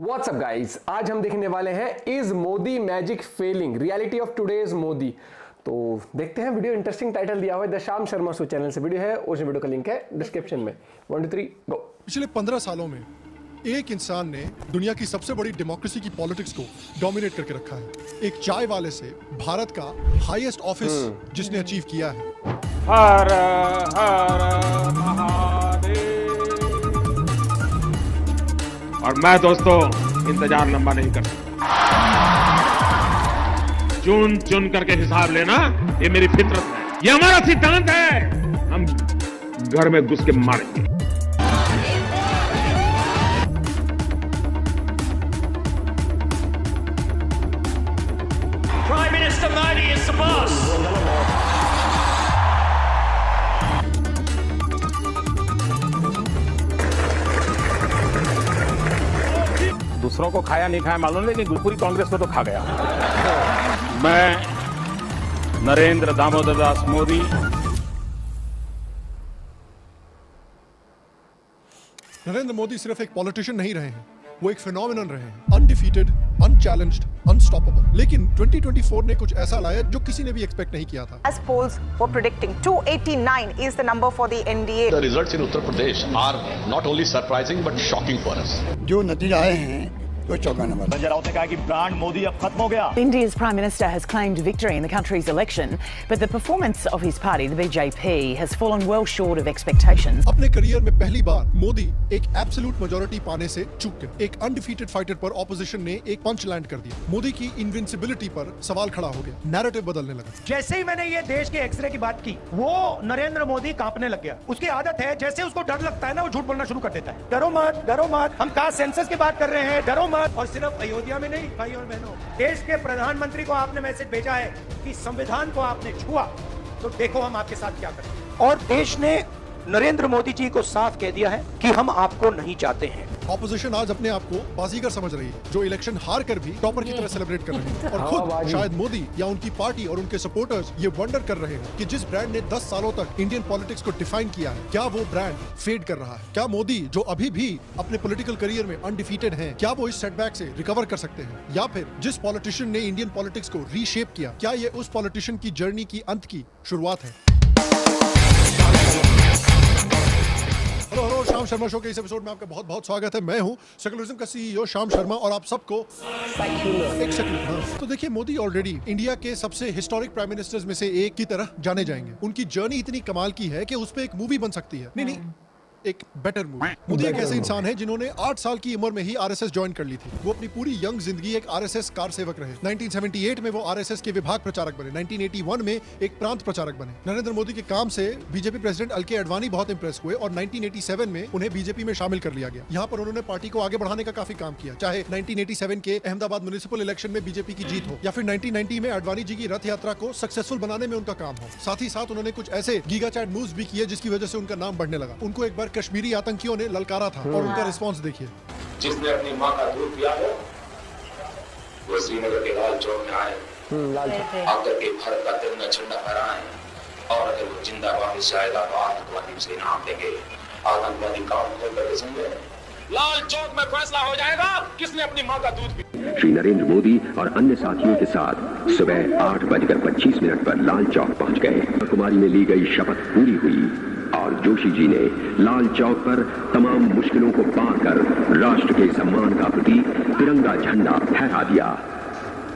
WhatsApp guys, आज हम देखने वाले हैं is Modi magic failing, reality of today's Modi. तो देखते हैं वीडियो। इंटरेस्टिंग टाइटल दिया हुआ है the Shyam Sharma show channel से वीडियो है, उस वीडियो का लिंक है डिस्क्रिप्शन में। 1 2 3 गो। पिछले 15 सालों में एक इंसान ने दुनिया की सबसे बड़ी डेमोक्रेसी की पॉलिटिक्स को डोमिनेट करके रखा है। एक चाय वाले से भारत का हाईएस्ट ऑफिस जिसने अचीव किया है। हर हर महादेव। और मैं दोस्तों इंतजार लंबा नहीं कर सकता। चुन चुन करके हिसाब लेना ये मेरी फितरत है, ये हमारा सिद्धांत है। हम घर में घुस के मारेंगे। Prime Minister Modi is the boss. दूसरों को खाया नहीं खाया मालूम नहीं, लेकिन पूरी कांग्रेस को तो खा गया। मैं नरेंद्र दामोदर दास मोदी नरेंद्र मोदी सिर्फ एक पॉलिटिशियन नहीं रहे हैं, वो एक फिनोमिनन रहे हैं। Undefeated, unchallenged, unstoppable. लेकिन 2024 ने कुछ ऐसा लाया जो किसी ने भी एक्सपेक्ट नहीं किया था। As polls were predicting, 289 is the number for the NDA. The results in Uttar Pradesh are not only surprising but shocking for us. जो नतीजे आए हैं वो चौंकाने वाला। संजय राउत ने कहा कि ब्रांड मोदी अब खत्म हो गया। India's Prime Minister has claimed victory in the country's election, but the performance of his party, the BJP, has fallen well short of expectations. अपने करियर में पहली बार मोदी एक एब्सोल्यूट मेजॉरिटी पाने से चूक गए। एक अनडिफीटेड फाइटर पर ऑपोजिशन ने एक पंच लैंड कर दिया। मोदी की इनविंसिबिलिटी पर सवाल खड़ा हो गया, नैरेटिव बदलने लगा। जैसे ही मैंने ये देश के एक्सरे की बात की, वो नरेंद्र मोदी कांपने लग गया। उसकी आदत है, जैसे उसको डर लगता है ना, वो झूठ बोलना शुरू कर देता है। डरो मत, हम कास्ट सेंसस की बात कर रहे हैं, डरो मत। और सिर्फ अयोध्या में नहीं, भाई और बहनों, देश के प्रधानमंत्री को आपने मैसेज भेजा है कि संविधान को आपने छुआ तो देखो हम आपके साथ क्या करते हैं। और देश ने नरेंद्र मोदी जी को साफ कह दिया है कि हम आपको नहीं चाहते हैं। ऑपोजिशन आज अपने आप को बाजीगर समझ रही है, जो इलेक्शन हार कर भी टॉपर की तरह सेलिब्रेट कर रहे हैं। और खुद शायद मोदी या उनकी पार्टी और उनके सपोर्टर्स ये वंडर कर रहे हैं कि जिस ब्रांड ने 10 सालों तक इंडियन पॉलिटिक्स को डिफाइन किया है, क्या वो ब्रांड फेड कर रहा है? क्या मोदी, जो अभी भी अपने पॉलिटिकल करियर में अनडिफीटेड हैं, क्या वो इस सेटबैक से रिकवर कर सकते हैं? या फिर जिस पॉलिटिशियन ने इंडियन पॉलिटिक्स को रीशेप किया, क्या ये उस पॉलिटिशियन की जर्नी की अंत की शुरुआत है? हेलो, श्याम शर्मा शो के इस एपिसोड में आपका बहुत बहुत स्वागत है। मैं हूं सेकुलरिज्म का सीईओ श्याम शर्मा और आप सबको एक सेकंड। तो देखिए, मोदी ऑलरेडी इंडिया के सबसे हिस्टोरिक प्राइम मिनिस्टर्स में से एक की तरह जाने जाएंगे। उनकी जर्नी इतनी कमाल की है कि उस पे एक मूवी बन सकती है। नहीं, एक बेटर मूवी। मोदी एक ऐसे इंसान है जिन्होंने 8 साल की उम्र में ही आरएसएस ज्वाइन कर ली थी। वो अपनी पूरी यंग जिंदगी एक आरएसएस कार सेवक रहे। 1978 में वो आरएसएस के विभाग प्रचारक बने। 1981 में एक प्रांत प्रचारक बने। नरेंद्र मोदी के काम से बीजेपी प्रेसिडेंट एलके अडवाणी बहुत इंप्रेस हुए और 1987 में उन्हें बीजेपी में शामिल कर लिया गया। यहाँ पर उन्होंने पार्टी को आगे बढ़ाने का काफी काम किया, चाहे 1987 के अहमदाबाद म्युनिसिपल इलेक्शन में बीजेपी की जीत हो या फिर 1990 में अडवाणी जी की रथ यात्रा को सक्सेसफुल बनाने में उनका काम हो। साथ ही साथ उन्होंने कुछ ऐसे गीगा चैट मूव्स भी किए जिसकी वजह से उनका नाम बढ़ने लगा। उनको एक बार कश्मीरी आतंकियों ने ललकारा था और उनका रिस्पांस देखिए। जिसने अपनी मां का दूध पिया हो वो श्रीनगर के लाल चौक में आए, आकर के भारत का तिरंगा झंडा फहराए और अगर वो जिंदा वापस आएगा तो आतंकवादी उसे इनाम देंगे। आतंकवादी काम खोल करके समझे, लाल चौक में फैसला हो जाएगा किसने अपनी मां का दूध पिया। श्री नरेंद्र मोदी और अन्य साथियों के साथ सुबह 8:25 पर लाल चौक पहुंच गए। कुमारी में ली गई शपथ पूरी हुई और जोशी जी ने लाल चौक पर तमाम मुश्किलों को पार कर राष्ट्र के सम्मान का प्रतीक तिरंगा झंडा फहरा दिया।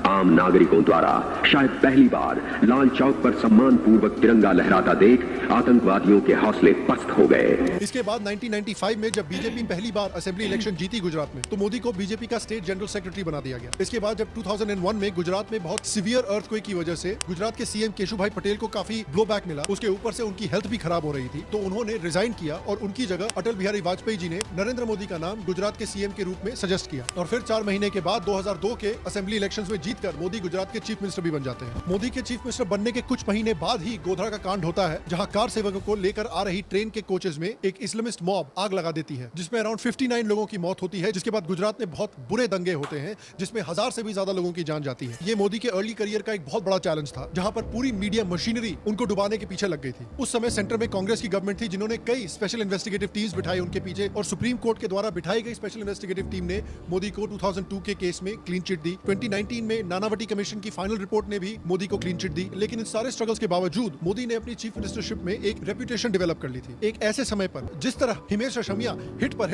आम नागरिकों द्वारा शायद पहली बार लाल चौक पर सम्मान पूर्वक तिरंगा लहराता देख आतंकवादियों के हौसले पस्त हो गए। इसके बाद 1995 में जब बीजेपी पहली बार असेंबली इलेक्शन जीती गुजरात में, तो मोदी को बीजेपी का स्टेट जनरल सेक्रेटरी बना दिया गया। इसके बाद जब 2001 में गुजरात में बहुत सीवियर अर्थक्वेक की वजह से गुजरात के सीएम केशुभाई पटेल को काफी ब्लो बैक मिला, उसके ऊपर से उनकी हेल्थ भी खराब हो रही थी, तो उन्होंने रिजाइन किया और उनकी जगह अटल बिहारी वाजपेयी जी ने नरेंद्र मोदी का नाम गुजरात के सीएम के रूप में सजेस्ट किया। और फिर 4 महीने के बाद 2002 के असेंबली इलेक्शन में जीत जीतकर मोदी गुजरात के चीफ मिनिस्टर भी बन जाते हैं। मोदी के चीफ मिनिस्टर बनने के कुछ महीने बाद ही गोधरा का कांड होता है, जहां कार सेवकों को लेकर आ रही ट्रेन के कोचेज में एक इस्लामिस्ट मॉब आग लगा देती है, जिसमें अराउंड 59 लोगों की मौत होती है। जिसके बाद गुजरात में बहुत बुरे दंगे होते हैं, जिसमें 1000 से भी ज्यादा लोगों की जान जाती है। ये मोदी के अर्ली करियर का एक बहुत बड़ा चैलेंज था, जहां पर पूरी मीडिया मशीनरी उनको डुबाने के पीछे लग गई थी। उस समय सेंटर में कांग्रेस की गवर्नमेंट थी, जिन्होंने कई स्पेशल इन्वेस्टिगेटिव टीम्स बिठाई उनके पीछे, और सुप्रीम कोर्ट के द्वारा बिठाई गई स्पेशल इन्वेस्टिगेटिव टीम ने मोदी को 2002 के केस में क्लीन चिट दी। 2019 में नानावटी कमीशन की फाइनल रिपोर्ट ने भी मोदी को क्लीन चिट दी। लेकिन इन सारे स्ट्रगल्स के बावजूद मोदी ने अपनी चीफ मिनिस्टरशिप में एक रेपुटेशन डेवलप कर ली थी। एक ऐसे समय पर जिस तरह हिमेश रेशमिया हिट पर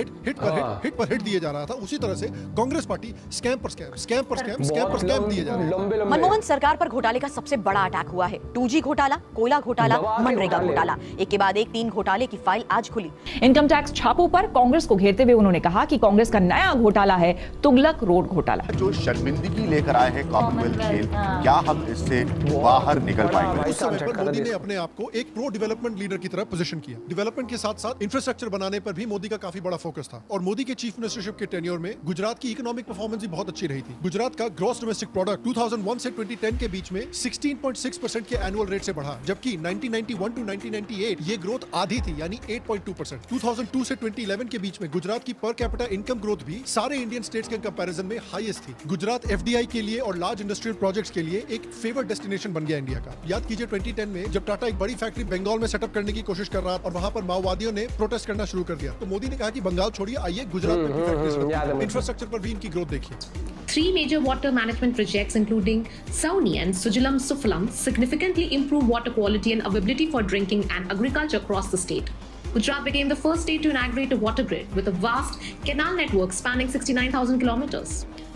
हिट दिए जा रहा था, उसी तरह से कांग्रेस पार्टी स्कैम पर स्कैम दिए जा रहे हैं। मनमोहन सरकार पर घोटाले का सबसे बड़ा अटैक हुआ है। 2G घोटाला, कोयला घोटाला, मनरेगा घोटाला, एक के बाद एक 3 घोटाले की फाइल आज खुली। इनकम टैक्स छापों पर कांग्रेस को घेरते हुए उन्होंने कहा कि कांग्रेस का नया घोटाला है तुगलक रोड घोटाला। जो शर्मिंदगी लेकर आए हैं कॉमनवेल्थ खेल, क्या हम इससे बाहर निकल पाएंगे? उस समय पर मोदी ने अपने आप को एक प्रो डेवलपमेंट लीडर की तरह पोजीशन किया। डेवलपमेंट के साथ साथ इंफ्रास्ट्रक्चर बनाने पर भी मोदी का काफी बड़ा फोकस था। और मोदी के चीफ मिनिस्टरशिप के टेन्योर में गुजरात की इकोनॉमिक परफॉर्मेंस भी बहुत अच्छी रही थी। गुजरात का ग्रॉस डोमेस्टिक प्रोडक्ट 2001 से 2010 के बीच में 16.6% के एनुअल रेट से बढ़ा, जबकि 1991 टू 1998 ये ग्रोथ आधी थी, यानी 8.2%। 2002 से 2011 के बीच में गुजरात की पर कैपिटा इनकम ग्रोथ भी सारे इंडियन स्टेट्स के कंपैरिजन में हाईएस्ट थी। गुजरात FDI के लिए और लार्ज इंडस्ट्रियल प्रोजेक्ट्स के लिए एक फेवर्ड डेस्टिनेशन बन गया इंडिया का। याद कीजिए 2010 में जब टाटा एक बड़ी फैक्ट्री बंगाल में सेटअप करने की कोशिश कर रहा था और वहां पर माओवादियों ने प्रोटेस्ट करना शुरू कर दिया, तो मोदी ने कहा कि बंगाल छोड़िए, आइए गुजरात में फैक्ट्रीज, इंफ्रास्ट्रक्चर पर भी इनकी ग्रोथ देखिए। 3 major water management projects, including Sauni and Sujalam Sufalam, significantly improve water quality and availability for drinking and agriculture across the state. Gujarat became the first state to inaugurate a water grid with a vast canal network spanning 69,000 kilometers.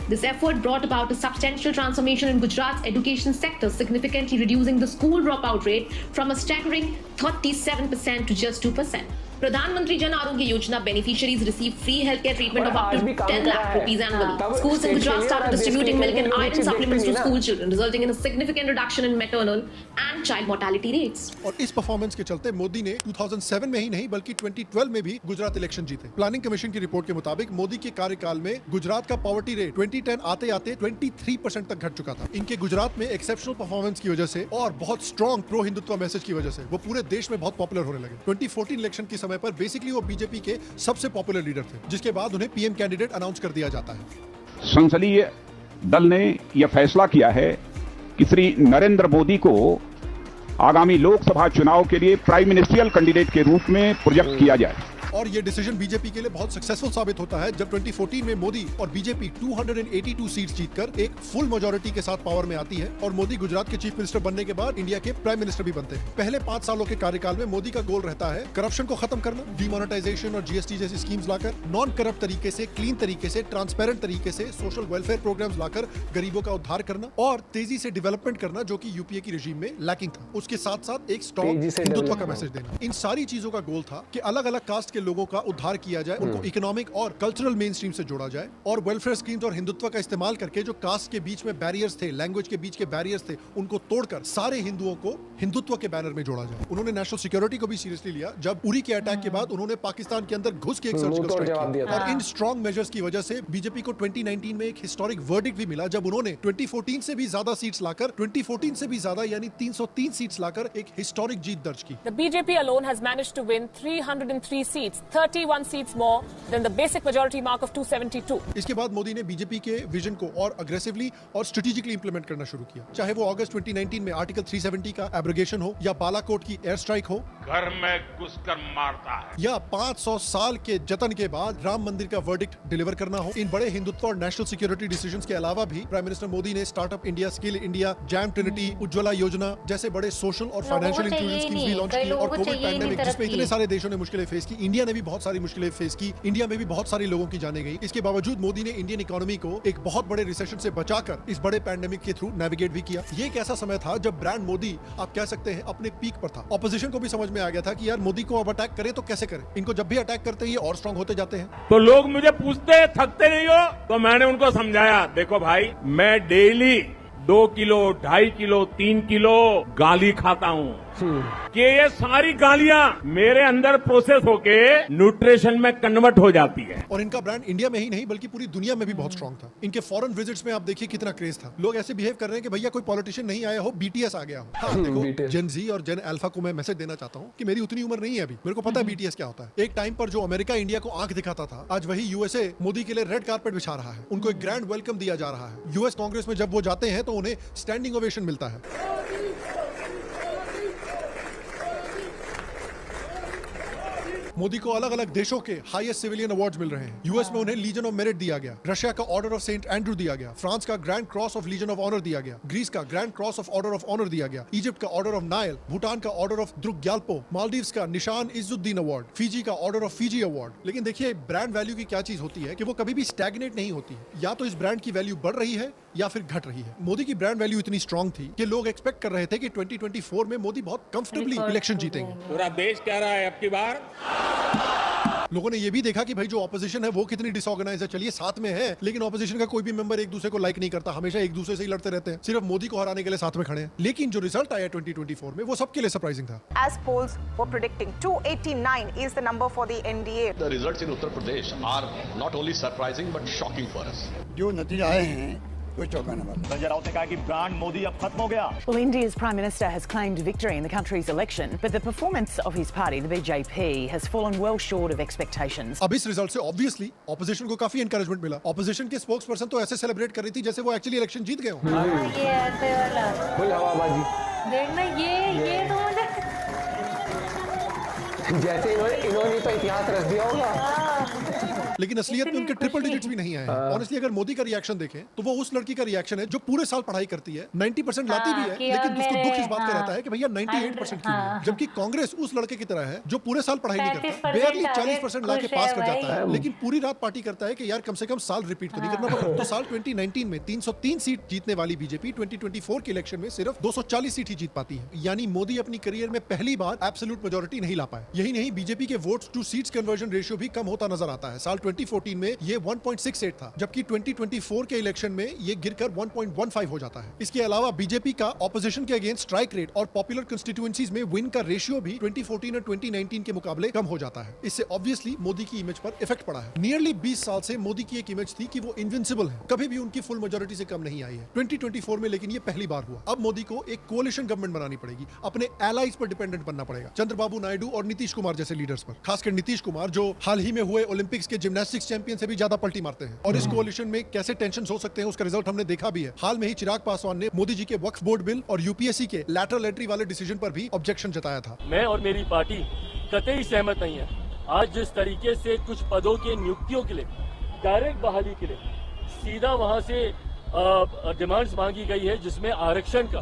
This effort brought about a substantial transformation in Gujarat's education sector, significantly reducing the school dropout rate from a staggering 37% to just 2%. प्रधानमंत्री Jan Arogya Yojana beneficiaries receive free healthcare treatment of up to 10 lakh rupees annually. Schools in Gujarat started distributing milk and iron supplements to school children, resulting in a significant reduction in maternal and child mortality rates. और इस performance के चलते मोदी ने 2007 में ही नहीं बल्कि 2012 में भी गुजरात इलेक्शन जीते। प्लानिंग कमीशन की रिपोर्ट के मुताबिक मोदी के कार्यकाल में गुजरात का पॉवर्टी रेट 2010 आते आते 23% तक घट चुका था। इनके गुजरात में एक्सेप्शनल परफॉर्मेंस की वजह से और बहुत स्ट्रॉन्ग प्रो हिंदुत्व मैसेज की वजह से वो पूरे देश में बहुत पॉपुलर होने लगे। 2014 इलेक्शन की समय पर बेसिकली वो बीजेपी के सबसे पॉपुलर लीडर थे, जिसके बाद उन्हें पीएम कैंडिडेट अनाउंस कर दिया जाता है। संसदीय दल ने यह फैसला किया है कि श्री नरेंद्र मोदी को आगामी लोकसभा चुनाव के लिए प्राइम मिनिस्ट्रियल कैंडिडेट के रूप में प्रोजेक्ट किया जाए। और ये डिसीजन बीजेपी के लिए बहुत सक्सेसफुल साबित होता है, जब 2014 में मोदी और बीजेपी 282 सीट्स जीतकर एक फुल मेजॉरिटी के साथ पावर में आती है और मोदी गुजरात के चीफ मिनिस्टर बनने के बाद इंडिया के प्राइम मिनिस्टर भी बनते हैं। पहले 5 सालों के कार्यकाल में मोदी का गोल रहता है करप्शन को खत्म करना, डिमोनेटाइजेशन और GST जैसी स्कीम्स लाकर, नॉन करप्ट तरीके से, क्लीन तरीके से, ट्रांसपेरेंट तरीके से सोशल वेलफेयर प्रोग्राम्स लाकर गरीबों का उद्धार करना और तेजी से डेवलपमेंट करना, जो कि यूपीए की रेजिम में लैकिंग था। उसके साथ साथ एक स्ट्रॉन्ग हिंदुत्व का मैसेज देना। इन सारी चीजों का गोल था कि अलग अलग कास्ट के लोगों का उद्धार किया जाए, उनको इकोनॉमिक और कल्चरल मेन स्ट्रीम से जोड़ा जाए और वेलफेयर स्कीम्स और हिंदुत्व का इस्तेमाल करके जो कास्ट के बीच में बैरियर्स थे, लैंग्वेज के बीच के बैरियर्स थे, उनको तोड़कर सारे हिंदुओं को हिंदुत्व के बैनर में जोड़ा जाए। उन्होंने नेशनल सिक्योरिटी को भी सीरियसली लिया। जब उरी के अटैक के बाद उन्होंने पाकिस्तान के अंदर घुस के एक सर्जिकल स्ट्राइक किया और इन स्ट्रॉन्ग मेजर्स की वजह से बीजेपी को 2019 में एक हिस्टोरिक वर्डिक्ट भी मिला, जब उन्होंने 2014 से भी ज्यादा सीट्स लाकर 2014 से भी ज्यादा यानी 303 सीट्स लाकर एक हिस्टोरिक जीत दर्ज की। The BJP alone has managed to win 303 seats, 31 seats more than the basic majority mark of 272. इसके बाद मोदी ने बीजेपी के विजन को और अग्रेसिवली और स्ट्रेटेजिकली इंप्लीमेंट करना शुरू किया, चाहे वो अगस्त 2019 में आर्टिकल 370 का एब्रोगेशन हो या बालाकोट की एयर स्ट्राइक हो, घर में घुसकर मारता है, या 500 साल के जतन के बाद राम मंदिर का वर्डिक्ट डिलीवर करना हो। इन बड़े हिंदुत्व और नेशनल सिक्योरिटी डिसीजंस के अलावा भी प्राइम मिनिस्टर मोदी ने startup India, skill India, jam Trinity, Ujjwala योजना जैसे बड़े सोशल और फाइनेंशियल इंक्लूजन स्कीम्स भी लॉन्च की और कोविड पैंडेमिक जिसमें इतने सारे देशों ने मुश्किलें फेस की, इंडिया ने भी बहुत सारी मुश्किलें फेस की, इंडिया में भी बहुत सारे लोगों की जाने गई। इसके बावजूद मोदी ने इंडियन इकोनॉमी को एक बहुत बड़े रिसेशन से बचाकर इस बड़े पैंडेमिक के थ्रू नेविगेट भी किया। ये एक ऐसा समय था जब ब्रांड मोदी, आप कह सकते हैं, अपने पीक पर था। ऑपोजिशन को भी समझ में आ गया था कि यार मोदी को अब अटैक करे तो कैसे करे, इनको जब भी अटैक करते हैं ये और स्ट्रांग होते जाते हैं। तो लोग मुझे पूछते थकते नहीं हो, तो मैंने उनको समझाया, देखो भाई मैं डेली 2 किलो, 2.5 किलो, 3 किलो गाली खाता हूँ, कि ये सारी गालियां मेरे अंदर प्रोसेस होके न्यूट्रिशन में कन्वर्ट हो जाती है। और इनका ब्रांड इंडिया में ही नहीं बल्कि पूरी दुनिया में भी बहुत स्ट्रांग था। इनके फॉरेन विजिट्स में आप देखिए कितना क्रेज था। लोग ऐसे बिहेव कर रहे हैं कि भैया कोई पॉलिटिशियन नहीं आया हो, बीटीएस आ गया हो। हाँ, देखो जेन जी और जेन अल्फा को मैं मैसेज देना चाहता हूँ कि मेरी उतनी उम्र नहीं है अभी, मेरे को पता है बीटीएस क्या होता है। एक टाइम पर जो अमेरिका इंडिया को आंख दिखाता था, आज वही यूएसए मोदी के लिए रेड कारपेट बिछा रहा है। उनको एक ग्रैंड वेलकम दिया जा रहा है। यूएस कांग्रेस में जब वो जाते हैं तो उन्हें स्टैंडिंग ओवेशन मिलता है। मोदी को अलग अलग देशों के हाईएस्ट सिविलियन अवार्ड्स मिल रहे हैं। यूएस में उन्हें लीजन ऑफ मेरिट दिया गया, रशिया का ऑर्डर ऑफ सेंट एंड्रू दिया गया, फ्रांस का Grand Cross of Legion of Honour दिया गया, ग्रीस का Grand Cross of Order of Honour दिया गया, इजिप्ट का ऑर्डर ऑफ नाइल, भूटान का Order of Druk Gyalpo, Maldives का निशान इज्जुद्दीन अवार्ड, फिजी का ऑर्डर ऑफ फिजी अवार्ड। लेकिन देखिए ब्रांड वैल्यू की क्या चीज होती है कि वो कभी भी स्टैग्नेट नहीं होती है। या तो इस ब्रांड की वैल्यू बढ़ रही है या फिर घट रही है। मोदी की ब्रांड वैल्यू इतनी स्ट्रांग थी कि लोग एक्सपेक्ट कर रहे थे कि 2024 में मोदी बहुत कंफर्टेबली इलेक्शन जीतेंगे। पूरा देश कह रहा है अब की बार। लोगों ने ये भी देखा कि भाई जो ऑपोजिशन है वो कितनी डिसऑर्गेनाइज है। चलिए साथ में है, लेकिन ऑपोजिशन का कोई भी मेंबर एक दूसरे को लाइक नहीं करता, हमेशा एक दूसरे से ही लड़ते रहते हैं, सिर्फ मोदी को हराने के लिए साथ में खड़े हैं। लेकिन जो रिजल्ट आया 2024 में वो सबके लिए सरप्राइजिंग था। As polls were predicting, 289 is the number for the NDA. The results in Uttar Pradesh are not only surprising but shocking for us. जो नतीजे आए हैं कोई चौंकाने वाला। संजय राउत ने कहा कि ब्रांड मोदी अब खत्म हो गया। Well, India's Prime Minister has claimed victory in the country's election, but the performance of his party, the BJP, has fallen well short of expectations. अब इस रिजल्ट से ऑब्वियसली ऑपोजिशन को काफी एनकरेजमेंट मिला। ऑपोजिशन के स्पोक्स पर्सन तो ऐसे celebrate कर रही थी जैसे वो एक्चुअली इलेक्शन जीत गए हों। ये ऐसे वाला फुल हवाबाजी। देखना ये तो मुझे जैसे इन्होंने तो इतिहास रच दिया होगा। लेकिन असलियत में उनके ट्रिपल डिजिट्स भी नहीं आए हैं। ऑनेस्टली अगर मोदी का रिएक्शन देखें तो वो उस लड़की का रिएक्शन है जो पूरे साल पढ़ाई करती है, 90% लाती भी है, लेकिन उसको दुख इस बात का रहता है कि भैया 98% क्यों है। जबकि कांग्रेस उस लड़के की तरह है जो पूरे साल पढ़ाई नहीं करता, बेयरली 40% ला के पास कर जाता है, लेकिन पूरी रात पार्टी करता है कि यार कम से कम साल रिपीट तो नहीं करना पड़ा। तो साल 2019 में 303 सीट जीतने वाली बीजेपी 2024 के इलेक्शन में सिर्फ 240 सीट ही जीत पाती है। यानी मोदी अपनी करियर में पहली बार एब्सोल्यूट मेजॉरिटी नहीं ला पाए। यही नहीं, बीजेपी के votes two seats conversion ratio भी कम होता नजर आता है। साल 2014 में ये 1.68 था, जबकि 2024 के इलेक्शन में ये गिरकर 1.15 हो जाता है। इसके अलावा बीजेपी का ऑपोजिशन के अगेंस्ट स्ट्राइक रेट और पॉपुलर कंस्टिट्यूएंसीज में विन का रेशियो भी 2014 और 2019 के मुकाबले कम हो जाता है। इससे ऑब्वियसली मोदी की इमेज पर इफेक्ट पड़ा है। नियरली 20 साल से मोदी की एक इमेज थी कि वो इनविंसिबल है, कभी भी उनकी फुल मेजॉरिटी से कम नहीं आई है। 2024 में लेकिन ये पहली बार हुआ। अब मोदी को एक कोalition गवर्नमेंट बनानी पड़ेगी, अपने एलाइज पर डिपेंडेंट बनना पड़ेगा, चंद्रबाबू नायडू और नीतीश कुमार जैसे लीडर्स पर। खासकर नीतीश कुमार जो हाल ही में हुए ओलंपिक्स के जिम्नास्टिक्स चैंपियन से भी ज्यादा पलटी मारते हैं। और इस कोalition में कैसे टेंशन हो सकते हैं उसका रिजल्ट हमने देखा भी है। हाल में ही चिराग पासवान ने मोदी जी के वक्फ बोर्ड बिल और यूपीएससी के लैटरल एंट्री वाले डिसीजन पर भी ऑब्जेक्शन जताया था। मैं और मेरी पार्टी कतई सहमत नहीं है। आज जिस तरीके से कुछ पदों के नियुक्तियों के लिए डायरेक्ट बहाली के लिए सीधा वहां से डिमांड्स मांगी गई है जिसमें आरक्षण का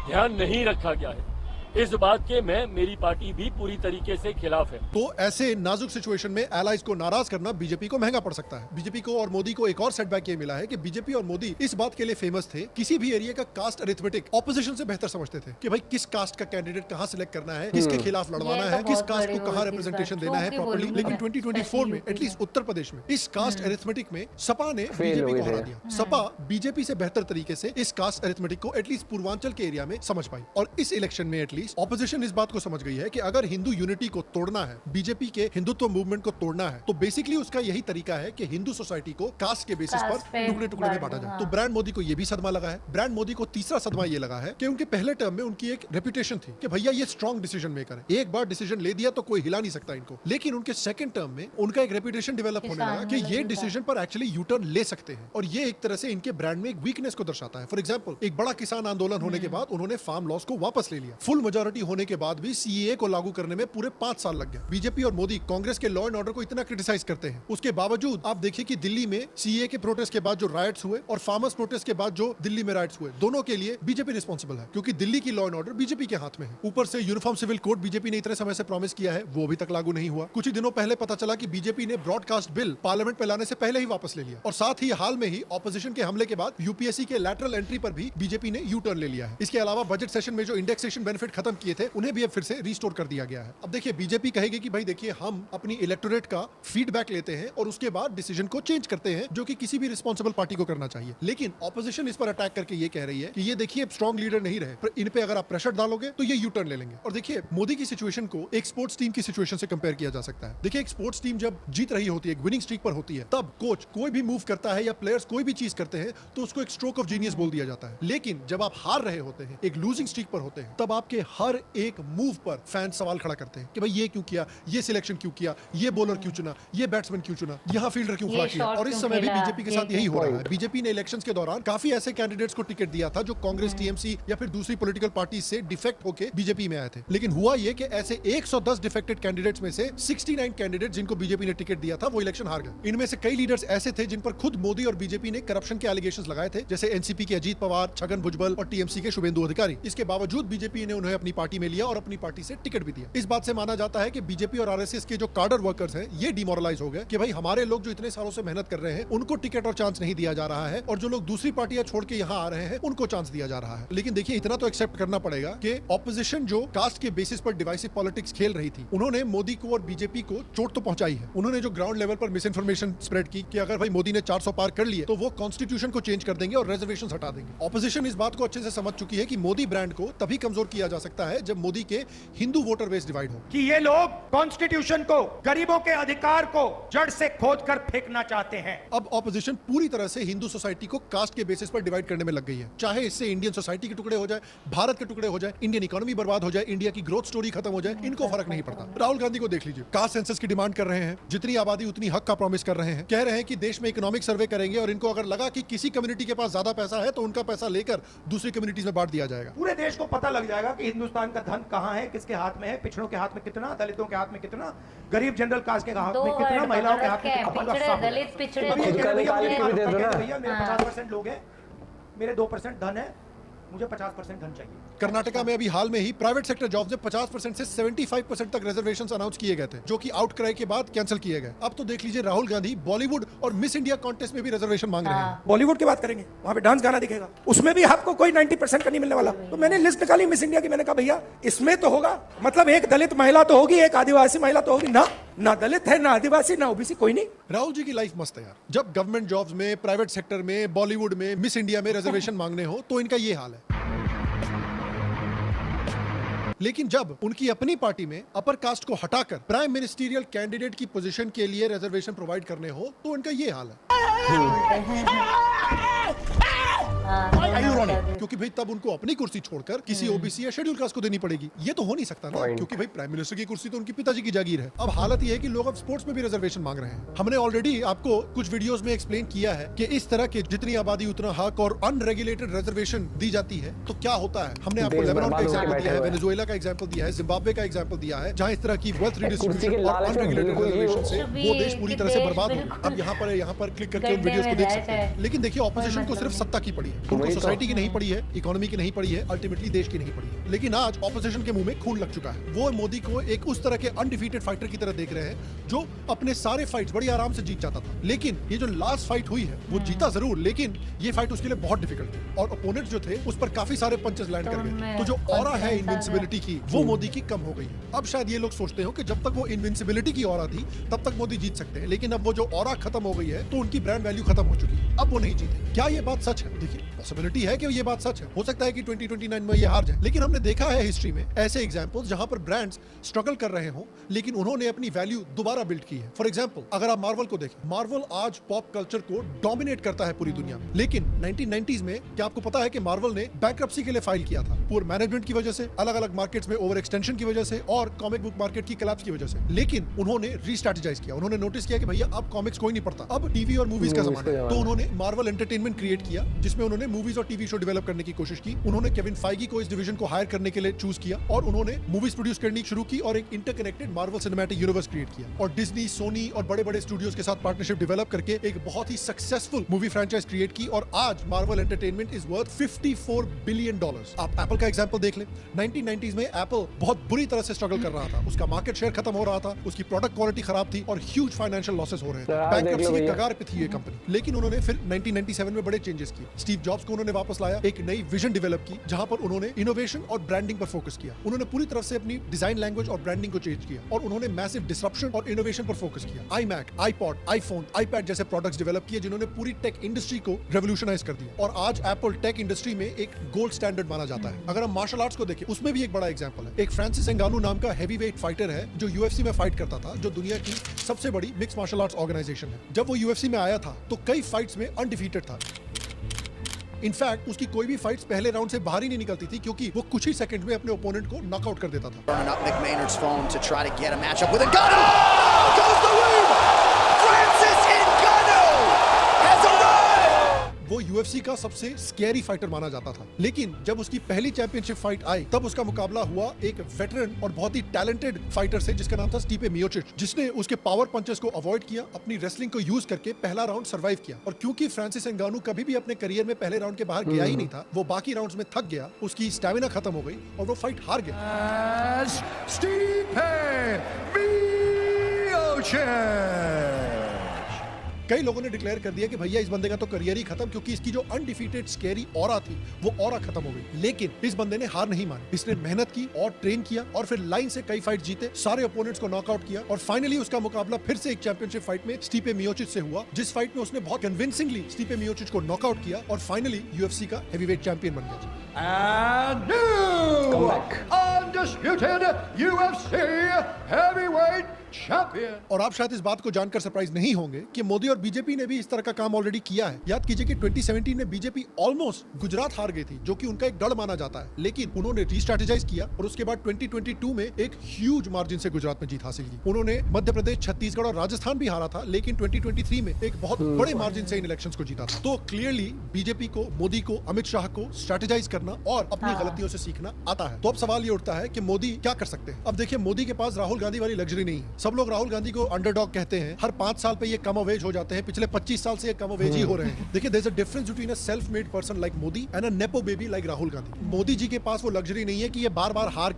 ध्यान नहीं रखा गया है, इस बात के मेरी पार्टी भी पूरी तरीके से खिलाफ है। तो ऐसे नाजुक सिचुएशन में एलाइज को नाराज करना बीजेपी को महंगा पड़ सकता है। बीजेपी को और मोदी को एक और सेटबैक ये मिला है कि बीजेपी और मोदी इस बात के लिए फेमस थे, किसी भी एरिया का कास्ट अरिथमेटिक ऑपोजिशन से बेहतर समझते थे कि भाई किस कास्ट का कैंडिडेट कहां सिलेक्ट करना है, किसके खिलाफ लड़वाना है, किस कास्ट को कहां रिप्रेजेंटेशन देना है प्रॉपर्ली। लेकिन 2024 में एटलीस्ट उत्तर प्रदेश में इस कास्ट अरिथमेटिक में सपा ने बीजेपी को हरा दिया। सपा बीजेपी से बेहतर तरीके से इस कास्ट अरिथमेटिक को एटलीस्ट पूर्वांचल के एरिया में समझ पाई। और इस इलेक्शन में एटलीस्ट ऑपोजिशन इस बात को समझ गई है कि अगर हिंदू यूनिटी को तोड़ना है, बीजेपी के हिंदुत्व मूवमेंट को तोड़ना है, तो बेसिकली उसका यही तरीका है कि हिंदू सोसाइटी को कास्ट के बेसिस पर टुकड़े टुकड़े में बांटा जाए। तो ब्रांड मोदी को यह भी सदमा लगा है। ब्रांड मोदी को तीसरा सदमा यह लगा है कि उनके पहले टर्म में उनकी एक रेपुटेशन थी कि भैया ये स्ट्रॉन्ग डिसीजन मेकर है, एक बार डिसीजन ले दिया तो कोई हिला नहीं सकता इनको। लेकिन उनके सेकंड टर्म में उनका एक रेपुटेशन डेवलप होने लगा कि ये डिसीजन पर एक्चुअली यू टर्न ले सकते हैं, और ये एक तरह से इनके ब्रांड में एक वीकनेस को दर्शाता है। फॉर एग्जाम्पल, एक बड़ा किसान आंदोलन होने के बाद उन्होंने फार्म लॉस को वापस ले लिया। फुल मेजॉरिटी होने के बाद भी सीएए को लागू करने में पूरे 5 साल लग गए। बीजेपी और मोदी कांग्रेस के लॉ एंड ऑर्डर को इतना क्रिटिसाइज करते हैं, उसके बावजूद आप देखिए कि दिल्ली में सीएए के प्रोटेस्ट के बाद जो राइट्स हुए और फार्मर्स प्रोटेस्ट के बाद जो दिल्ली में राइट्स हुए, दोनों के लिए बीजेपी रिस्पॉन्सिबल है, क्योंकि दिल्ली की लॉ एंड ऑर्डर बीजेपी के हाथ में है। ऊपर से यूनिफॉर्म सिविल कोड बीजेपी ने इतने समय से प्रॉमिस किया है, वो अभी तक लागू नहीं हुआ। कुछ ही दिनों पहले पता चला कि बीजेपी ने ब्रॉडकास्ट बिल पार्लियामेंट में लाने से पहले ही वापस ले लिया, और साथ ही हाल में ही ऑपोजिशन के हमले के बाद यूपीएससी के लैटरल एंट्री पर भी बीजेपी ने यू टर्न ले लिया है। इसके अलावा बजट सेशन में जो इंडेक्सेशन बेनिफिट खत्म किए थे उन्हें भी अब फिर से रिस्टोर कर दिया गया है। अब देखिए बीजेपी कहेगी कि भाई देखिए हम अपनी इलेक्टोरेट का फीडबैक लेते हैं और उसके बाद डिसीजन को चेंज करते हैं, जो कि किसी भी रिस्पॉन्सिबल पार्टी को करना चाहिए। लेकिन ऑपोजिशन इस पर अटैक करके ये कह रही है कि ये देखिए स्ट्रॉन्ग लीडर नहीं रहे, पर इन पे अगर आप प्रेशर डालोगे तो ये यू टर्न ले लेंगे। और देखिए मोदी की सिचुएशन को एक स्पोर्ट्स टीम की सिचुएशन से कंपेयर किया जा सकता है। देखिए एक स्पोर्ट्स टीम जब जीत रही होती है, एक विनिंग स्ट्रीक पर होती है, तब कोच कोई भी मूव करता है या प्लेयर्स कोई भी चीज करते हैं तो उसको एक स्ट्रोक ऑफ जीनियस बोल दिया जाता है। लेकिन जब आप हार रहे होते हैं, एक लूजिंग स्ट्रीक पर होते हैं, तब आपके हर एक मूव पर फैंस सवाल खड़ा करते हैं कि भाई ये क्यों किया, ये सिलेक्शन क्यों किया, ये बॉलर क्यों चुना, ये बैट्समैन क्यों चुना, यहाँ फील्डर क्यों खड़ा किया। और इस समय भी बीजेपी के साथ यही हो रहा है। बीजेपी ने इलेक्शंस के दौरान काफी ऐसे कैंडिडेट्स को टिकट दिया था जो कांग्रेस, टीएमसी या फिर दूसरी पॉलिटिकल पार्टी से डिफेक्ट होकर बीजेपी में आए थे। लेकिन हुआ ये कि ऐसे 110 डिफेक्टेड कैंडिडेट्स में से 69 कैंडिडेट जिनको बीजेपी ने टिकट दिया था वो इलेक्शन हार गए। इनमें से कई लीडर्स ऐसे थे जिन पर खुद मोदी और बीजेपी ने करप्शन के एलिगेशंस लगाए थे, जैसे एनसीपी के अजीत पवार, छगन भुजबल और टीएमसी के शुभेंदु अधिकारी। इसके बावजूद बीजेपी ने उन्हें अपनी पार्टी में लिया और अपनी पार्टी से टिकट भी दिया। इस बात से माना जाता है कि बीजेपी और आरएसएस के जो कार्डर वर्कर्स हैं ये डिमोरलाइज हो गए कि भाई हमारे लोग जो इतने सालों से मेहनत कर रहे हैं उनको टिकट और चांस नहीं दिया जा रहा है, और जो लोग दूसरी पार्टियां छोड़ के यहाँ आ रहे हैं उनको चांस दिया जा रहा है। लेकिन देखिए इतना तो एक्सेप्ट करना पड़ेगा कि ऑपोजिशन जो कास्ट के बेसिस पर डिवाइसिव पॉलिटिक्स खेल रही थी, उन्होंने मोदी को और बीजेपी को चोट तो पहुंचाई है। उन्होंने जो ग्राउंड लेवल पर मिस इन्फॉर्मेशन स्प्रेड की कि अगर भाई मोदी ने 400 पार कर लिए तो वो कॉन्स्टिट्यूशन को चेंज कर देंगे और रिजर्वेशन हटा देंगे। ऑपोजिशन इस बात को अच्छे से समझ चुकी है कि मोदी ब्रांड को तभी कमजोर किया जा सकता है जब मोदी के हिंदू वोटर बेस डिवाइड हो। कि ये लोग कॉन्स्टिट्यूशन को, गरीबों के अधिकार को जड़ से खोद कर फेंकना चाहते हैं। अब ऑपोजिशन पूरी तरह से हिंदू सोसाइटी को कास्ट के बेसिस पर डिवाइड करने में लग गई है। चाहे इससे इंडियन सोसाइटी के टुकड़े हो जाए, भारत के टुकड़े हो जाए, इंडियन इकोनॉमी बर्बाद हो जाए, इंडिया की ग्रोथ स्टोरी खत्म हो जाए, इनको फर्क नहीं पड़ता। राहुल गांधी को देख लीजिए, कास्ट सेंसस की डिमांड कर रहे हैं, जितनी आबादी उतनी हक का प्रॉमिस कर रहे हैं, कह रहे हैं कि देश में इकोनॉमिक सर्वे करेंगे और इनको अगर लगा कि किसी कम्युनिटी के पास ज्यादा पैसा है तो उनका पैसा लेकर दूसरी कम्युनिटीज में बांट दिया जाएगा। पूरे देश को पता लग जाएगा कि हिंदुस्तान का धन कहां है, किसके हाथ में है, पिछड़ों के हाथ में कितना, दलितों के हाथ में कितना, गरीब जनरल कास्ट के हाथ में कितना, महिलाओं के हाथ में कितना। दलित पिछड़े भैया मेरे 50% लोग हैं, मेरे 2% धन है, मुझे 50% धन चाहिए। कर्नाटका में अभी हाल में ही प्राइवेट सेक्टर जॉब्स में 50% से 75% तक रिजर्वेशंस अनाउंस किए गए थे, जो कि आउट क्राई के बाद कैंसिल किए गए। अब तो देख लीजिए राहुल गांधी बॉलीवुड और मिस इंडिया कॉन्टेस्ट में भी रिजर्वेशन मांग रहे हैं। बॉलीवुड की बात करेंगे, वहां पे डांस गाना दिखेगा, उसमें भी आपको कोई 90% का नहीं मिलने वाला। तो मैंने लिस्ट निकाली मिस इंडिया की, मैंने कहा भैया इसमें तो होगा, मतलब एक दलित महिला तो होगी, एक आदिवासी महिला तो होगी ना दलित है, ना आदिवासी, ना ओबीसी, कोई नहीं। राहुल जी की लाइफ मस्त है यार। जब गवर्नमेंट जॉब्स में, प्राइवेट सेक्टर में, बॉलीवुड में, मिस इंडिया में रिजर्वेशन मांगने हो तो इनका ये हाल है। लेकिन जब उनकी अपनी पार्टी में अपर कास्ट को हटाकर प्राइम मिनिस्टीरियल कैंडिडेट की पोजीशन के लिए रिजर्वेशन प्रोवाइड करने हो तो इनका ये हाल है। क्योंकि भाई तब उनको अपनी कुर्सी छोड़कर किसी ओबीसी या शेड्यूल कास्ट को देनी पड़ेगी। ये तो हो नहीं सकता ना, क्योंकि भाई प्राइम मिनिस्टर की कुर्सी तो उनके पिताजी की जागीर है। अब हालत ये है कि लोग अब स्पोर्ट्स में भी रिजर्वेशन मांग रहे हैं। हमने ऑलरेडी आपको कुछ वीडियोस में एक्सप्लेन किया है कि इस तरह के जितनी आबादी उतना हक और अनरेगुलेटेड रिजर्वेशन दी जाती है तो क्या होता है। हमने आपको लेबनान का एग्जांपल दिया है, वेनेजुएला का एग्जांपल दिया है, जिम्बाब्वे का एग्जांपल दिया है, जहां इस तरह की वेल्थ रिडिस्ट्रीब्यूशन और अनरेगुलेटेड रिजर्वेशन से वो देश पूरी तरह से बर्बाद हो। अब यहाँ पर क्लिक करके उन वीडियोस को देख सकते हैं। लेकिन देखिए ऑपोजिशन को सिर्फ सत्ता की पड़ी है, उनको सोसाइटी की नहीं पड़ी है, इकोनॉमी की नहीं पड़ी है, अल्टीमेटली देश की नहीं पड़ी है। लेकिन आज ऑपोजिशन के मुंह में खून लग चुका है। वो मोदी को एक उस तरह के अनडिफीटेड फाइटर की तरह देख रहे हैं जो अपने सारे फाइट्स बड़ी आराम से जीत जाता था। लेकिन ये जो लास्ट फाइट हुई है वो जीता जरूर, लेकिन ये फाइट उसके लिए बहुत डिफिकल्ट थी और ओपोनेंट जो थे उस पर काफी सारे पंचेस लैंड कर गए। तो जो ऑरा है इनविंसिबिलिटी की वो मोदी की कम हो गई है। अब शायद ये लोग सोचते हो कि जब तक वो इनविंसिबिलिटी की ऑरा थी तब तक मोदी जीत सकते हैं, लेकिन अब वो जो ऑरा खत्म हो गई है तो उनकी ब्रांड वैल्यू खत्म हो चुकी है। अब वो नहीं जीते। क्या ये बात सच है? देखिए पॉसिबिलिटी है कि ये बात सच है। हो सकता है कि 2029 में ये हार जाए, लेकिन हमने देखा है हिस्ट्री में ऐसे एग्जांपल्स जहां पर ब्रांड्स स्ट्रगल कर रहे हो लेकिन उन्होंने अपनी वैल्यू दोबारा बिल्ड की है। फॉर एग्जांपल अगर आप मार्वल को देखें, मार्वल आज पॉप कल्चर को डोमिनेट करता है पूरी दुनिया में। लेकिन 1990s में क्या आपको पता है कि मार्वल ने बैंक्रप्सी के लिए फाइल किया था, पुअर मैनेजमेंट की वजह से, अलग अलग मार्केट्स में ओवर एक्सटेंशन की वजह से और कॉमिक बुक मार्केट की कोलैप्स की वजह से। लेकिन उन्होंने रीस्ट्रेटेजाइज किया, उन्होंने नोटिस किया कि भैया अब कॉमिक्स कोई नहीं पढ़ता, अब टीवी और मूवीज का जमाना है। तो उन्होंने मार्वल एंटरटेनमेंट क्रिएट किया जिसमें उन्होंने मूवीज और टीवी शो डेवलप करने की कोशिश की। उन्होंने केविन फाइगी को इस डिवीजन को हायर करने के लिए चूज किया और उन्होंने मूवीज प्रोड्यूस करनी शुरू की और एक interconnected Marvel cinematic universe create किया और डिज्नी, सोनी और बड़े-बड़े स्टूडियोज के साथ पार्टनरशिप डेवलप करके एक बहुत ही सक्सेसफुल मूवी फ्रेंचाइज क्रिएट की और आज Marvel entertainment is worth $54 billion. आप एप्पल का एग्जांपल देख लें। 1990s में एप्पल बहुत बुरी तरह से स्ट्रगल कर रहा था, उसका मार्केट शेयर खत्म हो रहा था, उसकी प्रोडक्ट क्वालिटी खराब थी और ह्यूज फाइनेंशियल लॉसेस हो रहे थे। बैंक्रप्सी के कगार पे थी ये कंपनी, लेकिन उन्होंने फिर 1997 में बड़े चेंजेस किए। स्टीव जॉब्स को उन्होंने वापस लाया, एक नई विजन डेवलप की जहां पर उन्होंने इनोवेशन और ब्रांडिंग पर फोकस किया। उन्होंने पूरी तरफ से अपनी डिजाइन लैंग्वेज और ब्रांडिंग को चेंज किया और उन्होंने मैसिव डिसरप्शन और इनोवेशन पर फोकस किया। iMac, iPod, iPhone, iPad जैसे प्रोडक्ट्स डेवलप किए जिन्होंने पूरी टेक इंडस्ट्री को रेवोल्यूशनाइज कर दिया और आज एप्पल टेक इंडस्ट्री में एक गोल्ड स्टैंडर्ड माना जाता है। अगर हम मार्शल आर्ट्स को देखें उसमें भी एक बड़ा एग्जांपल है। एक फ्रांसिस एंगानू नाम का हैवीवेट फाइटर है जो यूएफसी में फाइट करता था, जो दुनिया की सबसे बड़ी मिक्स मार्शल आर्ट्स ऑर्गेनाइजेशन है। जब वो यूएफसी में आया था तो कई फाइट्स में अनडिफीटेड था। इनफैक्ट उसकी कोई भी फाइट्स पहले राउंड से बाहर ही नहीं निकलती थी क्योंकि वो कुछ ही सेकंड में अपने ओपोनेंट को नॉकआउट कर देता था। वो यूएफसी का सबसे स्कैरी फाइटर माना जाता था, लेकिन जब उसकी पहली चैंपियनशिप फाइट आई तब उसका मुकाबला हुआ एक वेटरन और बहुत ही टैलेंटेड फाइटर से जिसका नाम था स्टीपे मियोचिच, जिसने उसके पावर पंचेस को अवॉइड किया, अपनी रेसलिंग को यूज करके पहला राउंड सर्वाइव किया। और क्योंकि फ्रांसिस एंगानू कभी भी अपने करियर में पहले राउंड के बाहर गया ही नहीं था, वो बाकी राउंड्स में थक गया, उसकी स्टैमिना खत्म हो गई और वो फाइट हार गया। कई लोगों ने डिक्लेयर कर दिया कि भैया इस बंदे का तो करियर ही खत्म क्योंकि इसकी जो अनडिफीटेड स्कैरी ऑरा थी वो ऑरा खत्म हो गई। लेकिन इस बंदे ने हार नहीं मानी, इसने मेहनत की और ट्रेन किया और फिर लाइन से कई फाइट जीते, सारे ओपोनेंट्स को नॉकआउट किया और फाइनली उसका मुकाबला फिर से एक चैंपियनशिप फाइट में स्टीपे मियोचिच से हुआ, जिस फाइट में उसने बहुत कन्विंसिंगली स्टीपे मियोचिच को नॉकआउट किया और फाइनली यूएफसी का हेवीवेट चैंपियन बन गया। And new undisputed UFC heavyweight champion. और आप शायद इस बात को जानकर सरप्राइज नहीं होंगे कि मोदी और बीजेपी ने भी इस तरह का काम ऑलरेडी किया है। याद कीजिए कि 2017 में बीजेपी ऑलमोस्ट गुजरात हार गई थी, जो कि उनका एक गढ़ माना जाता है, लेकिन उन्होंने रीस्ट्रेटेजाइज किया और उसके बाद 2022 में एक ह्यूज मार्जिन से गुजरात में जीत हासिल की। उन्होंने मध्य प्रदेश, छत्तीसगढ़ और राजस्थान भी हारा था, लेकिन 2023 में एक बहुत बड़े मार्जिन से इन इलेक्शंस को जीता था। तो क्लियरली बीजेपी को, मोदी को, अमित शाह को स्ट्रेटेजाइज करना और अपनी गलतियों से सीखना आता है। तो अब सवाल ये उठता है कि मोदी क्या कर सकते हैं। अब देखिए, मोदी के पास राहुल गांधी वाली लग्जरी नहीं है। सब लोग राहुल गांधी को अंडरडॉग कहते हैं, हर 5 साल पे ये कम ऑफ एज हो जाते हैं, पिछले 25 साल से ये कम ऑफ एज ही हो रहे हैं। देखिए, there is a difference between a self made person like Modi and a nepo baby like Rahul Gandhi. Modi ji के पास वो लग्जरी नहीं है कि ये बार-बार हार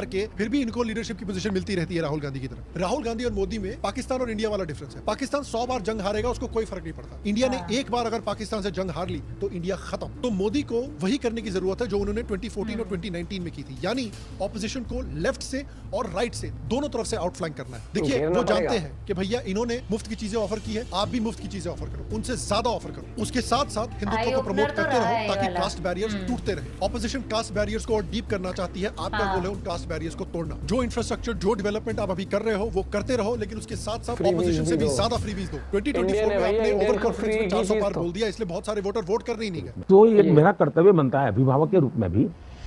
के फिर भी इनको लीडरशिप की पोजीशन मिलती रहती है राहुल गांधी की तरह। राहुल गांधी और मोदी में पाकिस्तान और इंडिया वाला डिफरेंस है। पाकिस्तान 100 बार जंग हारेगा, उसको कोई फर्क नहीं पड़ता। इंडिया ने एक बार अगर पाकिस्तान से जंग हार ली तो इंडिया खत्म। तो मोदी को वही करने की जरूरत है जो उन्होंने 2014 और 2019 में की थी, यानी ऑपोजिशन को लेफ्ट से और राइट से दोनों तरफ से आउटफ्लैंक करना है। देखिए, वो जानते हैं कि भैया इन्होंने मुफ्त की चीजें ऑफर की है, आप भी मुफ्त की चीजें ऑफर करो, उनसे ज्यादा ऑफर करो। उसके साथ साथ हिंदुत्व को प्रमोट करते रहो ताकि कास्ट बैरियर्स टूटते रहे। ऑपोजिशन कास्ट बैरियर्स को और डीप करना चाहती है, आपका गोल है उन कास्ट बैरियर्स को तोड़ना। जो इंफ्रास्ट्रक्चर, जो डेवलपमेंट आप अभी कर रहे हो वो करते रहो, लेकिन उसके साथ साथ ऑपोजिशन से भी ज्यादा फ्रीबीज दो। 2024 में आपने ओवर कॉन्फिडेंस में 400 बार बोल दिया, इसलिए बहुत सारे वोटर वोट करने ही नहीं गए। तो एक मेरा कर्तव्य बनता है अभिभावक के रूप में भी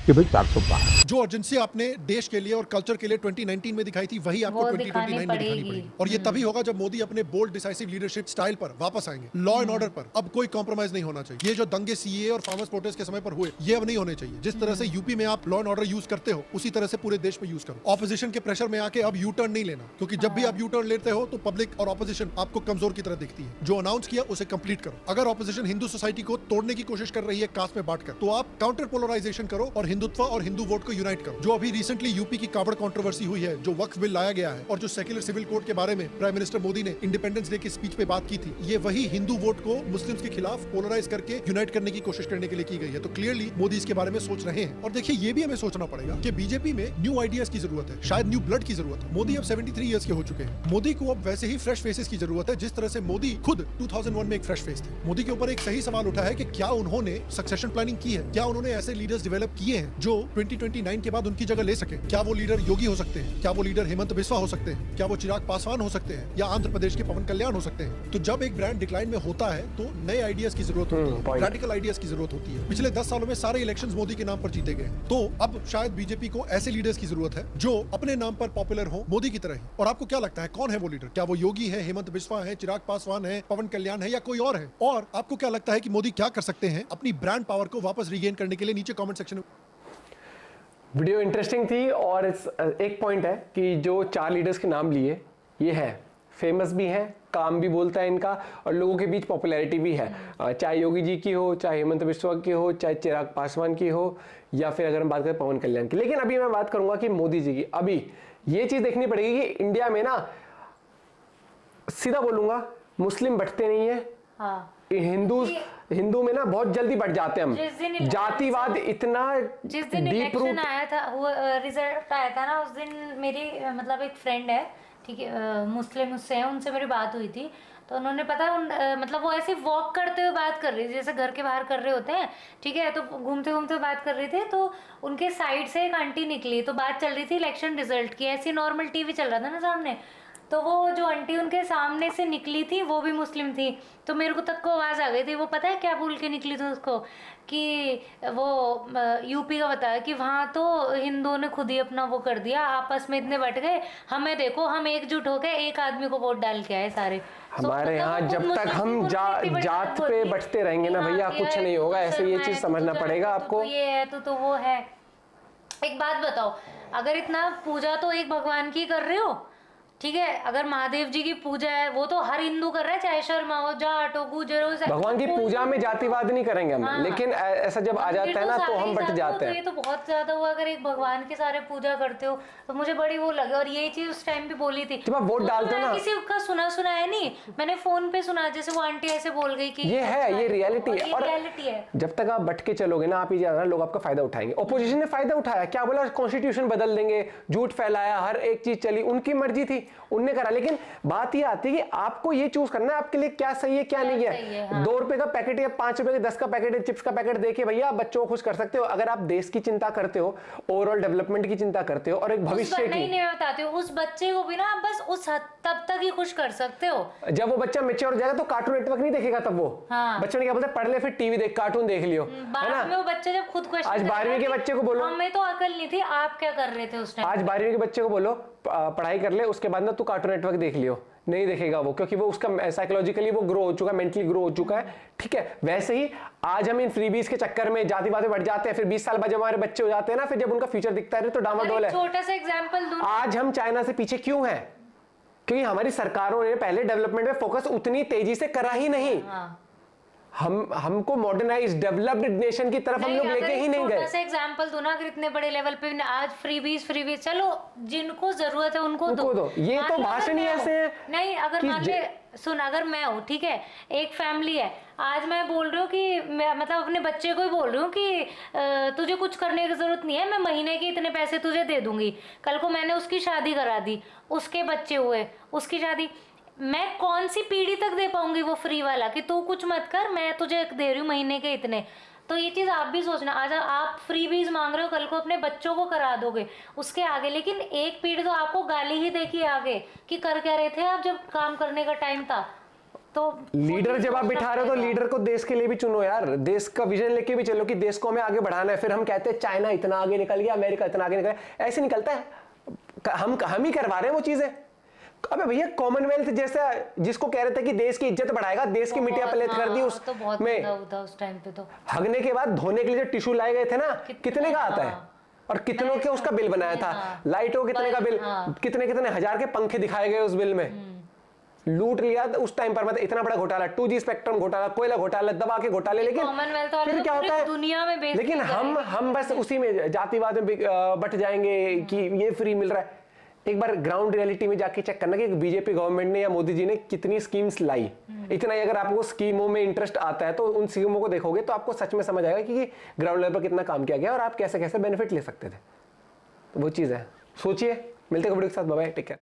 कि भाई 400 पार। जो अर्जेंसी आपने देश के लिए और कल्चर के लिए 2019 में दिखाई थी, वही आपको 2029 में दिखानी पड़ेगी। और ये तभी होगा जब मोदी अपने बोल्ड डिसाइसिव लीडरशिप स्टाइल पर वापस आएंगे। लॉ एंड ऑर्डर पर अब कोई कॉम्प्रोमाइज नहीं होना चाहिए। ये जो दंगे सीए और फार्मर्स प्रोटेस्ट के समय पर हुए, ये अब नहीं होने चाहिए। जिस तरह से यूपी में आप लॉ एंड ऑर्डर यूज करते हो, उसी तरह से पूरे देश में यूज करो। ऑपोजिशन के प्रेशर में आके अब यू टर्न नहीं लेना, क्योंकि जब भी आप यू टर्न लेते हो तो पब्लिक और ऑपोजिशन आपको कमजोर की तरह दिखती है। जो अनाउंस किया उसे कंप्लीट करो। अगर ऑपोजिशन हिंदू सोसाइटी को तोड़ने की कोशिश कर रही है कास्ट में बांटकर, तो आप काउंटर पोलराइजेशन करो और हिंदुत्व और हिंदू वोट को यूनाइट करो। जो अभी रिसेंटली यूपी की कावड़ कंट्रोवर्सी हुई है, जो वक्फ बिल लाया गया है और जो सेक्युलर सिविल कोड के बारे में प्राइम मिनिस्टर मोदी ने इंडिपेंडेंस डे की स्पीच पे बात की थी, ये वही हिंदू वोट को मुस्लिम्स के खिलाफ पोलराइज करके यूनाइट करने की कोशिश करने के लिए की गई है। तो क्लियरली मोदी इसके बारे में सोच रहे हैं। और देखिए, ये भी हमें सोचना पड़ेगा कि बीजेपी में न्यू आइडियाज की जरूरत है, शायद न्यू ब्लड की जरूरत है। मोदी अब 73 इयर्स के हो चुके हैं। मोदी को अब वैसे ही फ्रेश फेसेस की जरूरत है, जिस तरह से मोदी खुद 2001 में एक फ्रेश फेस थे। मोदी के ऊपर एक सही सवाल उठा है कि क्या उन्होंने सक्सेशन प्लानिंग की है, क्या उन्होंने ऐसे लीडर्स डेवलप किए हैं जो 2029 के बाद उनकी जगह ले सके। क्या वो लीडर योगी हो सकते हैं? क्या वो लीडर हेमंत बिस्वा हो सकते हैं? क्या वो चिराग पासवान हो सकते हैं? या आंध्र प्रदेश के पवन कल्याण हो सकते हैं? तो जब एक ब्रांड डिक्लाइन में होता है तो नए आइडियाज की जरूरत होती है, रैडिकल आइडियाज की जरूरत होती है। पिछले 10 सालों में सारे इलेक्शंस मोदी के नाम पर जीते गए, तो अब शायद बीजेपी को ऐसे लीडर्स की जरूरत है जो अपने नाम पर पॉपुलर हो, मोदी की तरह ही। और आपको क्या लगता है, कौन है वो लीडर? क्या वो योगी है, हेमंत बिस्वा है, चिराग पासवान है, पवन कल्याण है, या कोई और है? और आपको क्या लगता है कि मोदी क्या कर सकते हैं अपनी ब्रांड पावर को वापस रीगेन करने के लिए? नीचे कमेंट सेक्शन में। वीडियो इंटरेस्टिंग थी और एक पॉइंट है कि जो 4 लीडर्स के नाम लिए, ये है फेमस भी हैं, काम भी बोलता है इनका, और लोगों के बीच पॉपुलैरिटी भी है। चाहे योगी जी की हो, चाहे हेमंत बिस्वा की हो, चाहे चिराग पासवान की हो, या फिर अगर हम बात करें पवन कल्याण की। लेकिन अभी मैं बात करूंगा कि मोदी जी की। अभी ये चीज देखनी पड़ेगी कि इंडिया में ना, सीधा बोलूंगा, मुस्लिम बंटते नहीं है, हिंदू में ना बहुत जल्दी बढ़ जाते हैं हम। जातिवाद इतना जिस दिन डीप रूट आया था, वो रिजल्ट आया था ना, उस दिन मेरी मतलब एक फ्रेंड है, ठीक है, मुस्लिम उससे है, उनसे मेरी बात हुई थी, तो उन्होंने पता मतलब वो ऐसे वॉक करते हुए बात कर रही थी, जैसे घर के बाहर कर रहे होते हैं, ठीक है, तो घूमते घूमते बात कर रहे थे, तो उनके साइड से एक आंटी निकली, तो बात चल रही थी इलेक्शन रिजल्ट की, ऐसी नॉर्मल टीवी चल रहा था ना सामने, तो वो जो आंटी उनके सामने से निकली थी वो भी मुस्लिम थी, तो मेरे को तक को आवाज़ आ गई थी, वो पता है क्या बोल के निकली थी उसको, कि वो यूपी का बताया कि वहाँ तो हिंदुओं ने खुद ही अपना वो कर दिया, आपस में इतने बट गए, हमें देखो हम एकजुट हो गए एक आदमी को वोट डाल के आए सारे। हमारे यहाँ जब तक हम जात पे बचते रहेंगे ना भैया, कुछ नहीं होगा। ऐसे ये चीज समझना पड़ेगा आपको। ये है तो वो है। एक बात बताओ, अगर इतना पूजा तो एक भगवान की कर रहे हो, ठीक है, अगर महादेव जी की पूजा है वो तो हर हिंदू कर रहा है, चाहे शर्मा हो, जाट हो, गुजर हो, भगवान की पूजा में जातिवाद नहीं करेंगे हम। हाँ। लेकिन ऐसा जब आ जाता है ना तो हम बट जाते हैं। ये तो बहुत ज्यादा हुआ, अगर एक भगवान के सारे पूजा करते हो तो मुझे बड़ी वो लगे। और ये चीज उस टाइम भी बोली थी, जब आप वोट डालते हो ना, किसी का सुना है नहीं, मैंने फोन पे सुना, जैसे वो आंटी ऐसे बोल गई कि ये है, ये रियलिटी है। और जब तक आप बट के चलोगे ना, आप ही ज्यादा लोग आपका फायदा उठाएंगे। ऑपोजिशन ने फायदा उठाया, क्या बोला, कॉन्स्टिट्यूशन बदल देंगे, झूठ फैलाया, हर एक चीज चली, उनकी मर्जी थी, उनने करा। लेकिन बात ये आती है कि आपको ये चूज करना है आपके लिए क्या सही है क्या नहीं है। हाँ। 2 रुपए का पैकेट या 5 रुपए का 10 का पैकेट है, चिप्स का पैकेट देके भैया आप बच्चों को खुश कर सकते हो। अगर आप देश की चिंता करते हो, ओवरऑल डेवलपमेंट की चिंता करते हो और एक भविष्य की, नहीं बताते हो, उस बच्चे को भी ना बस उस हद तब तक ही खुश कर सकते हो। जब वो बच्चा मैच्योर हो जाएगा तो कार्टून नेटवर्क नहीं देखेगा, तब वो बच्चे ने क्या बोलते, पढ़ ले फिर टीवी देख, कार्टून देख लियो, है ना। वो बच्चे जब खुद क्वेश्चन, आज 12वीं के बच्चे को बोलो, हमें तो अकल नहीं थी, आप क्या कर रहे थे उस टाइम। आज 12वीं के बच्चे को बोलो पढ़ाई कर ले, उसके बाद ना तू कार्टून नेटवर्क देख लियो, नहीं देखेगा वो, क्योंकि वो उसका साइकोलॉजिकली वो ग्रो हो चुका है, मेंटली ग्रो हो चुका है। ठीक है, वैसे ही आज हम इन फ्रीबीज के चक्कर में जातिवाद में बढ़ जाते हैं, फिर 20 साल बाद जब हमारे बच्चे हो जाते हैं ना, फिर जब उनका फ्यूचर दिखता है तो डामाडोल है। छोटा सा एग्जांपल दूं, आज हम चाइना से पीछे क्यों हैं? क्योंकि हमारी सरकारों ने पहले डेवलपमेंट में फोकस उतनी तेजी से करा ही नहीं। हमको मॉडर्नाइज डेवलप्ड नेशन की तरफ हम लोग लेके ही नहीं गए। छोटा सा एग्जांपल दूं ना, अगर इतने बड़े लेवल पे आज फ्रीबीज चलो, जिनको जरूरत है उनको दो। ये तो भाषण ही ऐसे है। नहीं, अगर मान ले, सुन, अगर मैं हूँ, ठीक है, एक फैमिली है, आज मैं बोल रही हूँ कि मैं मतलब अपने बच्चे को ही बोल रही हूँ कि तुझे कुछ करने की जरूरत नहीं है, मैं महीने के इतने पैसे तुझे दे दूंगी। कल को मैंने उसकी शादी करा दी, उसके बच्चे हुए, उसकी शादी, मैं कौन सी पीढ़ी तक दे पाऊंगी वो फ्री वाला कि तू कुछ मत कर, मैं तुझे दे रही हूँ महीने के इतने। तो ये चीज़ आप भी सोचना, आज आप फ्री बीज मांग रहे हो, कल को अपने बच्चों को करा दोगे उसके आगे, लेकिन एक पीढ़ी तो आपको गाली ही देगी आगे कि कर क्या रहे थे आप जब काम करने का टाइम था। तो लीडर जब आप बिठा रहे हो तो लीडर को देश के लिए भी चुनो यार, देश का विजन लेके भी चलो कि देश को हमें आगे बढ़ाना है। फिर हम कहते हैं चाइना इतना आगे निकल गया, अमेरिका इतना आगे निकल गया, ऐसे निकलता है? हम ही करवा रहे हैं वो चीजें। अबे भैया, कॉमनवेल्थ जैसा जिसको कह रहे थे कि देश की इज्जत बढ़ाएगा, देश की मिट्टियां पलेत कर दी उस तो बहुत में। उस टाइम पे तो हगने के बाद धोने के लिए जो टिश्यू लाए गए थे ना, कितने का आता है और कितनों के उसका बिल बनाया था, लाइटों कितने का बिल, कितने हजार के पंखे दिखाए गए उस बिल में। लूट लिया उस टाइम पर, मतलब इतना बड़ा घोटाला, 2G स्पेक्ट्रम घोटाला, कोयला घोटाला, दबा के घोटाले। लेकिन फिर क्या होता है दुनिया में, लेकिन हम बस उसी में जातिवाद में बट जाएंगे कि ये फ्री मिल रहा है। एक बार ग्राउंड रियलिटी में जाके चेक करना कि बीजेपी गवर्नमेंट ने या मोदी जी ने कितनी स्कीम्स लाई। इतना ही अगर आपको स्कीमों में इंटरेस्ट आता है तो उन स्कीमों को देखोगे तो आपको सच में समझ आएगा कि ग्राउंड लेवल पर कितना काम किया गया और आप कैसे कैसे बेनिफिट ले सकते थे। तो वो चीज़ है, सोचिए। मिलते हैं वीडियो के साथ, बाय बाय, टेक केयर।